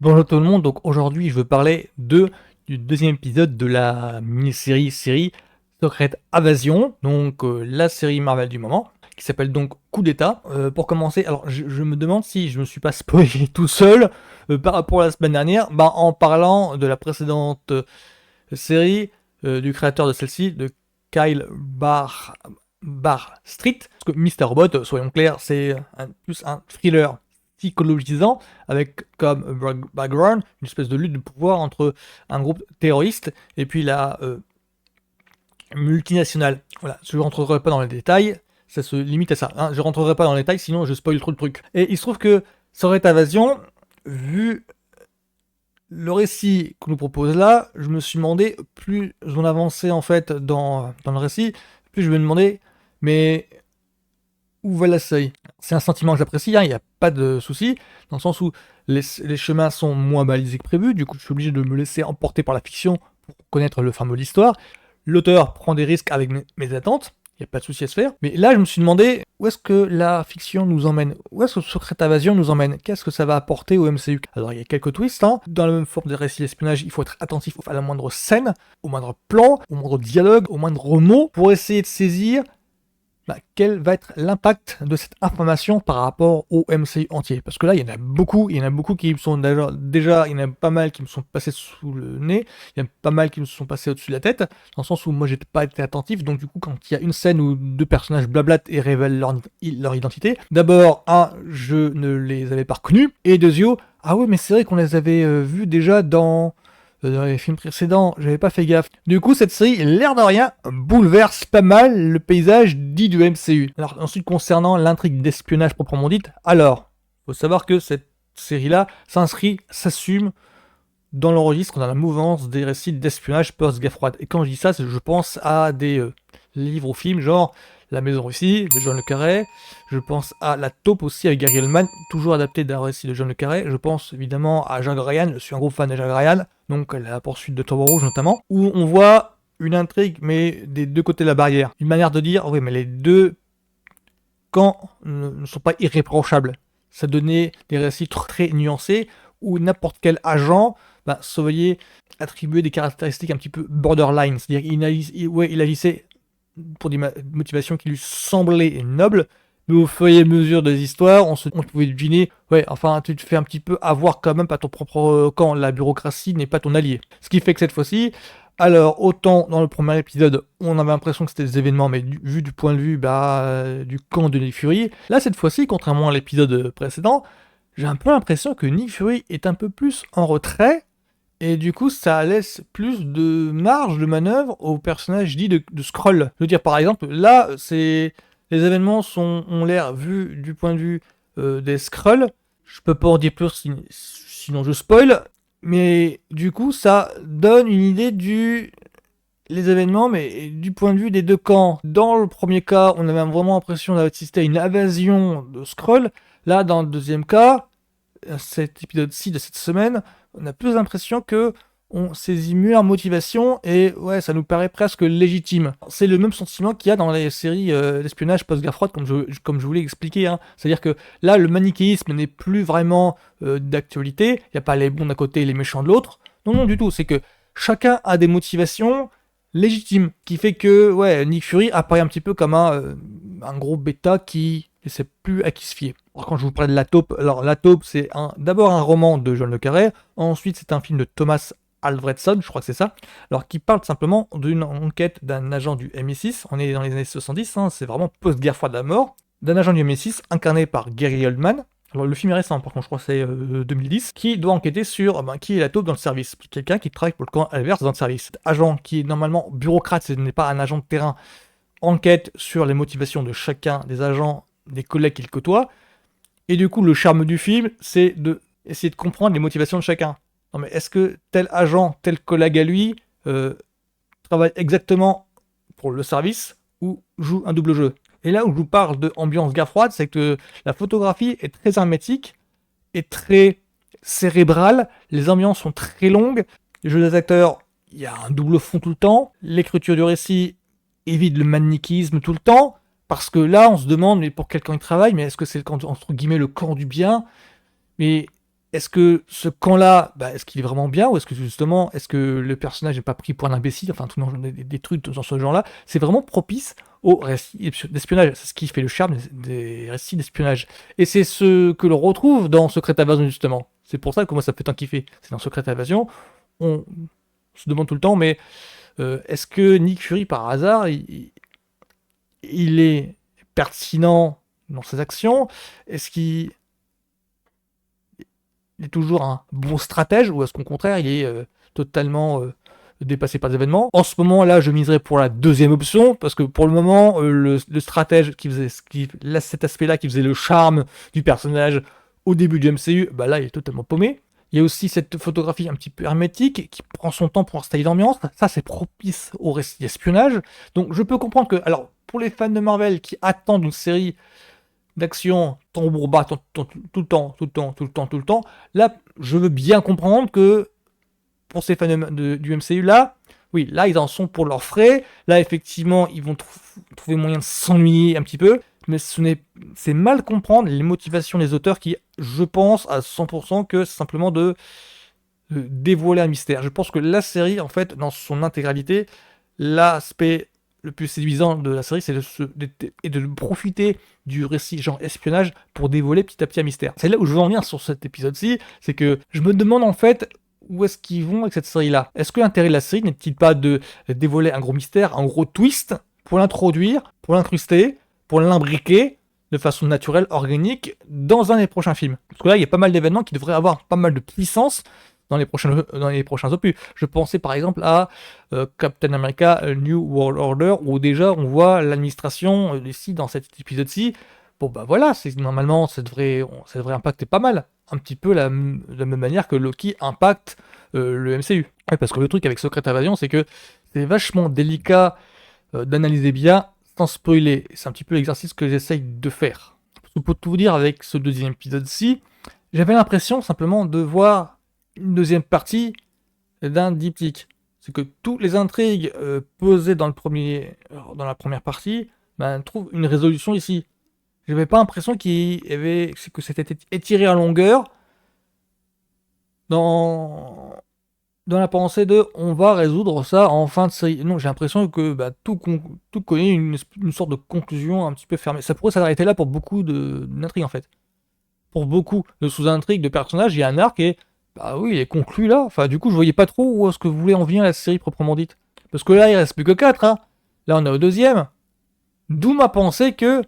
Bonjour tout le monde, donc aujourd'hui je veux parler du deuxième épisode de la mini-série Secret Invasion, donc la série Marvel du moment, qui s'appelle donc Coup d'État. Pour commencer, alors je me demande si je me suis pas spoilé tout seul par rapport à la semaine dernière, en parlant de la précédente série du créateur de celle-ci, de Kyle Bar Street. Parce que Mr. Robot, soyons clairs, c'est plus un thriller psychologisant avec comme background une espèce de lutte de pouvoir entre un groupe terroriste et puis la multinationale. Voilà, je ne rentrerai pas dans les détails, ça se limite à ça. Hein. Je rentrerai pas dans les détails, sinon je spoil trop de trucs. Et il se trouve que Secret Invasion, vu le récit qu'on nous propose là, je me suis demandé, plus on avançait en fait dans le récit, plus je me demandais, mais où va la série? C'est un sentiment que j'apprécie, hein, il n'y a pas de souci, dans le sens où les chemins sont moins balisés que prévu, du coup je suis obligé de me laisser emporter par la fiction pour connaître le fin mot de l'histoire. L'auteur prend des risques avec mes attentes, il n'y a pas de souci à se faire. Mais là je me suis demandé, où est-ce que la fiction nous emmène? Où est-ce que Secret Invasion nous emmène? Qu'est-ce que ça va apporter au MCU? Alors il y a quelques twists, hein. Dans la même forme des récits d'espionnage, il faut être attentif à la moindre scène, au moindre plan, au moindre dialogue, au moindre mot, pour essayer de saisir quel va être l'impact de cette information par rapport au MCU entier. Parce que là, il y en a beaucoup qui me sont déjà, il y en a pas mal qui me sont passés sous le nez, il y en a pas mal qui me sont passés au-dessus de la tête, dans le sens où moi, j'ai pas été attentif, donc du coup, quand il y a une scène où deux personnages blablatent et révèlent leur identité, d'abord, je ne les avais pas reconnus, et deuxièmement, ah ouais, mais c'est vrai qu'on les avait vus déjà dans les films précédents, j'avais pas fait gaffe. Du coup, cette série, l'air de rien, bouleverse pas mal le paysage dit du MCU. Alors ensuite, concernant l'intrigue d'espionnage proprement dite, alors, faut savoir que cette série-là s'assume dans le registre, dans la mouvance des récits d'espionnage post-guerre froide. Et quand je dis ça, je pense à des livres ou films genre La Maison Russie de John le Carré. Je pense à La Taupe aussi avec Gary Oldman, toujours adapté d'un récit de John le Carré. Je pense évidemment à Jacques Ryan, je suis un gros fan de Jacques Ryan, donc La Poursuite de Tombeau Rouge notamment, où on voit une intrigue mais des deux côtés de la barrière. Une manière de dire, oui mais les deux camps ne sont pas irréprochables. Ça donnait des récits très nuancés où n'importe quel agent se voyait attribuer des caractéristiques un petit peu borderline. C'est-à-dire qu'il agissait pour des motivations qui lui semblaient nobles, mais au fur et à mesure des histoires, on pouvait deviner, ouais, enfin, tu te fais un petit peu avoir quand même par ton propre camp. La bureaucratie n'est pas ton allié. Ce qui fait que cette fois-ci, alors, autant dans le premier épisode, on avait l'impression que c'était des événements, mais vu du point de vue du camp de Nick Fury, là, cette fois-ci, contrairement à l'épisode précédent, j'ai un peu l'impression que Nick Fury est un peu plus en retrait, et du coup, ça laisse plus de marge de manœuvre au personnage dit de Skrull. Je veux dire, par exemple, là, les événements ont l'air, vu du point de vue des Skrulls, je peux pas en dire plus, sinon je spoil, mais du coup, ça donne une idée les événements, mais du point de vue des deux camps. Dans le premier cas, on avait vraiment l'impression d'assister à une invasion de Skrull. Là, dans le deuxième cas, cet épisode-ci de cette semaine, on a plus l'impression que on saisit mieux leur motivation et ouais, ça nous paraît presque légitime. C'est le même sentiment qu'il y a dans les séries d'espionnage post-guerre froide, comme je voulais expliquer. Hein. C'est-à-dire que là, le manichéisme n'est plus vraiment d'actualité. Il n'y a pas les bons d'un côté et les méchants de l'autre. Non, non, du tout. C'est que chacun a des motivations légitimes, qui fait que ouais, Nick Fury apparaît un petit peu comme un gros bêta qui ne sait plus à qui se fier. Alors, quand je vous parle de La Taupe, alors La Taupe, c'est d'abord un roman de John le Carré, ensuite c'est un film de Thomas Alfredson, je crois que c'est ça, alors qui parle simplement d'une enquête d'un agent du MI6, on est dans les années 70, hein, c'est vraiment post-guerre froide à mort, d'un agent du MI6 incarné par Gary Oldman. Alors le film est récent, par contre je crois que c'est 2010, qui doit enquêter sur qui est la taupe dans le service. Quelqu'un qui travaille pour le camp adverse dans le service. Cet agent qui est normalement bureaucrate, ce n'est pas un agent de terrain, enquête sur les motivations de chacun des agents, des collègues qu'il côtoie. Et du coup, le charme du film, c'est de essayer de comprendre les motivations de chacun. Non mais est-ce que tel agent, tel collègue à lui, travaille exactement pour le service ou joue un double jeu? Et là où je vous parle de ambiance guerre froide, c'est que la photographie est très hermétique et très cérébrale. Les ambiances sont très longues. Les jeux des acteurs, il y a un double fond tout le temps. L'écriture du récit évite le manichéisme tout le temps. Parce que là, on se demande, mais pour quel camp il travaille, mais est-ce que c'est le camp, entre guillemets, le camp du bien? Mais est-ce que ce camp-là, est-ce qu'il est vraiment bien, ou est-ce que justement, est-ce que le personnage n'est pas pris pour un imbécile, enfin, tout des trucs dans ce genre-là. C'est vraiment propice aux récits d'espionnage. C'est ce qui fait le charme des récits d'espionnage. Et c'est ce que l'on retrouve dans Secret Invasion, justement. C'est pour ça que moi, ça me fait tant kiffer. C'est dans Secret Invasion, on se demande tout le temps, mais est-ce que Nick Fury, par hasard, il est pertinent dans ses actions? Est-ce qu'il est toujours un bon stratège, ou est-ce qu'au contraire, il est totalement dépassé par les événements? En ce moment, là, je miserais pour la deuxième option, parce que pour le moment, le stratège cet aspect-là qui faisait le charme du personnage au début du MCU, là, il est totalement paumé. Il y a aussi cette photographie un petit peu hermétique qui prend son temps pour installer l'ambiance. Ça, c'est propice au récit d'espionnage. Donc, je peux comprendre que, alors, pour les fans de Marvel qui attendent une série d'action tambour bas tout le temps, là, je veux bien comprendre que pour ces fans du MCU là, oui, là, ils en sont pour leurs frais. Là, effectivement, ils vont trouver moyen de s'ennuyer un petit peu. Mais c'est mal comprendre les motivations des auteurs qui, je pense à 100% que c'est simplement de dévoiler un mystère. Je pense que la série, en fait, dans son intégralité, l'aspect le plus séduisant de la série, c'est de profiter du récit genre espionnage pour dévoiler petit à petit un mystère. C'est là où je veux en venir sur cet épisode-ci, c'est que je me demande en fait où est-ce qu'ils vont avec cette série-là. Est-ce que l'intérêt de la série n'est-il pas de dévoiler un gros mystère, un gros twist, pour l'introduire, pour l'incruster, pour l'imbriquer de façon naturelle, organique, dans un des prochains films? Parce que là, il y a pas mal d'événements qui devraient avoir pas mal de puissance dans les prochains opus. Je pensais par exemple à Captain America New World Order, où déjà on voit l'administration ici dans cet épisode-ci. Bon voilà, normalement ça devrait impacter pas mal. Un petit peu de la même manière que Loki impacte le MCU. Ouais, parce que le truc avec Secret Invasion, c'est que c'est vachement délicat d'analyser bien sans spoiler. C'est un petit peu l'exercice que j'essaye de faire. Parce que pour tout vous dire, avec ce deuxième épisode-ci, j'avais l'impression simplement de voir une deuxième partie d'un diptyque. C'est que toutes les intrigues posées dans la première partie trouvent une résolution ici. J'avais pas l'impression que c'était étiré à longueur dans la pensée de on va résoudre ça en fin de série. Non, j'ai l'impression que tout connaît une sorte de conclusion un petit peu fermée. Ça pourrait s'arrêter là pour beaucoup d'intrigues en fait. Pour beaucoup de sous-intrigues, de personnages, il y a un arc et oui, il est conclu là. Enfin, du coup, je voyais pas trop où est-ce que vous voulez en venir la série proprement dite. Parce que là, il reste plus que 4, hein. Là, on est au deuxième. D'où ma pensée que,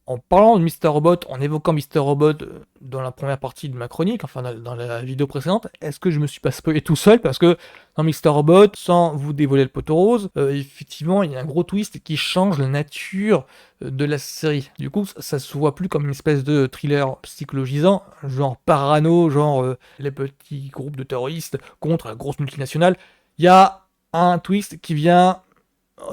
en parlant de Mr. Robot, en évoquant Mr. Robot dans la première partie de ma chronique, enfin dans la vidéo précédente, est-ce que je me suis pas spoilé tout seul? Parce que dans Mr. Robot, sans vous dévoiler le poteau rose, effectivement, il y a un gros twist qui change la nature de la série. Du coup, ça se voit plus comme une espèce de thriller psychologisant, genre parano, genre les petits groupes de terroristes contre la grosse multinationale. Il y a un twist qui vient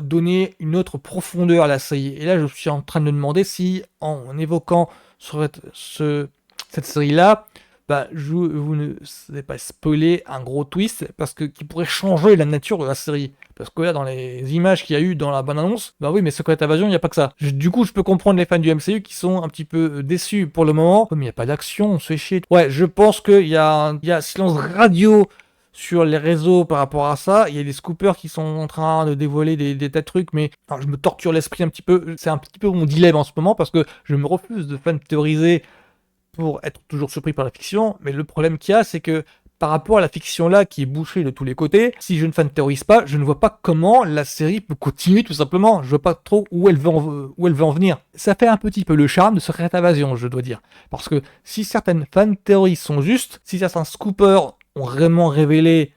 donner une autre profondeur à la série. Et là, je suis en train de me demander si, en évoquant cette série-là, vous ne savez pas spoiler un gros twist qui pourrait changer la nature de la série. Parce que là, dans les images qu'il y a eu dans la bande-annonce, oui, mais Secret Invasion, il n'y a pas que ça. Du coup, je peux comprendre les fans du MCU qui sont un petit peu déçus pour le moment. Mais il n'y a pas d'action, on se fait chier. Ouais, je pense qu'il y a silence radio sur les réseaux par rapport à ça. Il y a des scoopers qui sont en train de dévoiler des tas de trucs, mais je me torture l'esprit un petit peu. C'est un petit peu mon dilemme en ce moment, parce que je me refuse de fan théoriser pour être toujours surpris par la fiction, mais le problème qu'il y a, c'est que par rapport à la fiction là qui est bouchée de tous les côtés, si je ne fan théorise pas, je ne vois pas comment la série peut continuer tout simplement. Je vois pas trop où elle veut en venir. Ça fait un petit peu le charme de Secret Invasion, je dois dire. Parce que si certaines fan théories sont justes, si certains scoopers ont vraiment révélé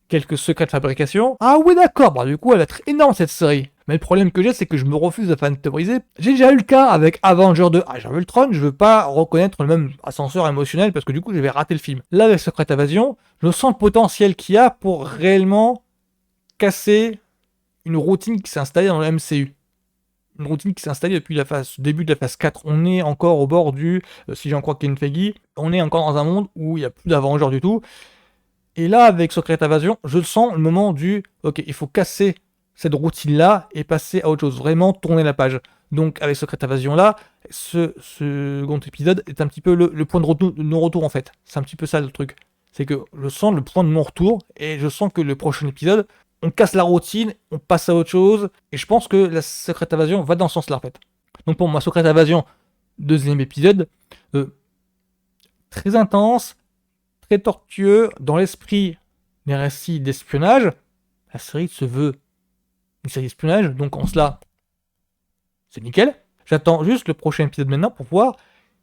quelques secrets de fabrication, ah oui d'accord, du coup elle va être énorme cette série. Mais le problème que j'ai, c'est que je me refuse à fan théoriser. J'ai déjà eu le cas avec Avengers 2 Age of Ultron, je veux pas reconnaître le même ascenseur émotionnel parce que du coup je vais rater le film. Là avec Secret Invasion, je sens le potentiel qu'il y a pour réellement casser une routine qui s'est installée dans le MCU. Une routine qui s'est installée depuis début de la phase 4. On est encore au bord si j'en crois Kevin Feige, on est encore dans un monde où il n'y a plus d'Avengers du tout. Et là, avec Secret Invasion, je sens le moment ok, il faut casser cette routine-là et passer à autre chose. Vraiment tourner la page. Donc, avec Secret Invasion là, Ce second épisode est un petit peu le point de non-retour en fait. C'est un petit peu ça le truc. C'est que je sens le point de non-retour et je sens que le prochain épisode, on casse la routine, on passe à autre chose. Et je pense que la Secret Invasion va dans ce sens-là en fait. Donc pour moi, Secret Invasion, deuxième épisode, très intense, très tortueux, dans l'esprit des récits d'espionnage. La série se veut une série d'espionnage, donc en cela, c'est nickel. J'attends juste le prochain épisode maintenant pour voir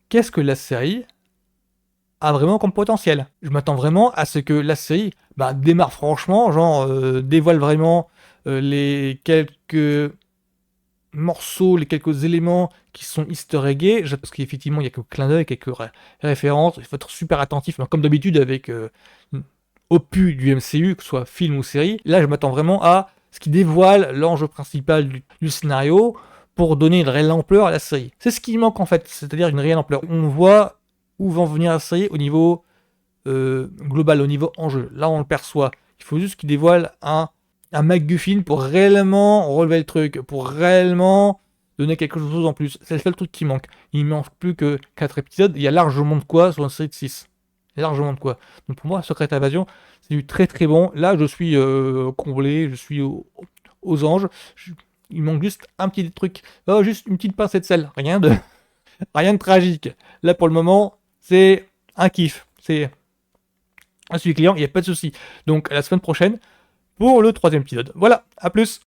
qu'est-ce que la série a vraiment comme potentiel. Je m'attends vraiment à ce que la série démarre franchement, genre dévoile vraiment les quelques morceaux, les quelques éléments qui sont easter eggés, parce qu'effectivement il y a quelques clins d'œil, quelques références, il faut être super attentif, comme d'habitude avec opus du MCU, que ce soit film ou série. Là je m'attends vraiment à ce qui dévoile l'enjeu principal du scénario pour donner une réelle ampleur à la série. C'est ce qui manque en fait, c'est-à-dire une réelle ampleur. On voit où va en venir la série au niveau global, au niveau enjeu. Là on le perçoit. Il faut juste qu'il dévoile un MacGuffin pour réellement relever le truc, pour réellement donner quelque chose en plus. C'est le seul truc qui manque. Il ne manque plus que 4 épisodes. Il y a largement de quoi sur une série de 6. Largement de quoi. Donc pour moi, Secret Invasion, c'est du très très bon. Là, je suis comblé, je suis aux anges. Il manque juste un petit truc. Oh, juste une petite pincée de sel. Rien de tragique. Là, pour le moment, c'est un kiff. C'est un suivi client, il n'y a pas de souci. Donc, à la semaine prochaine pour le 3e épisode. Voilà, à plus!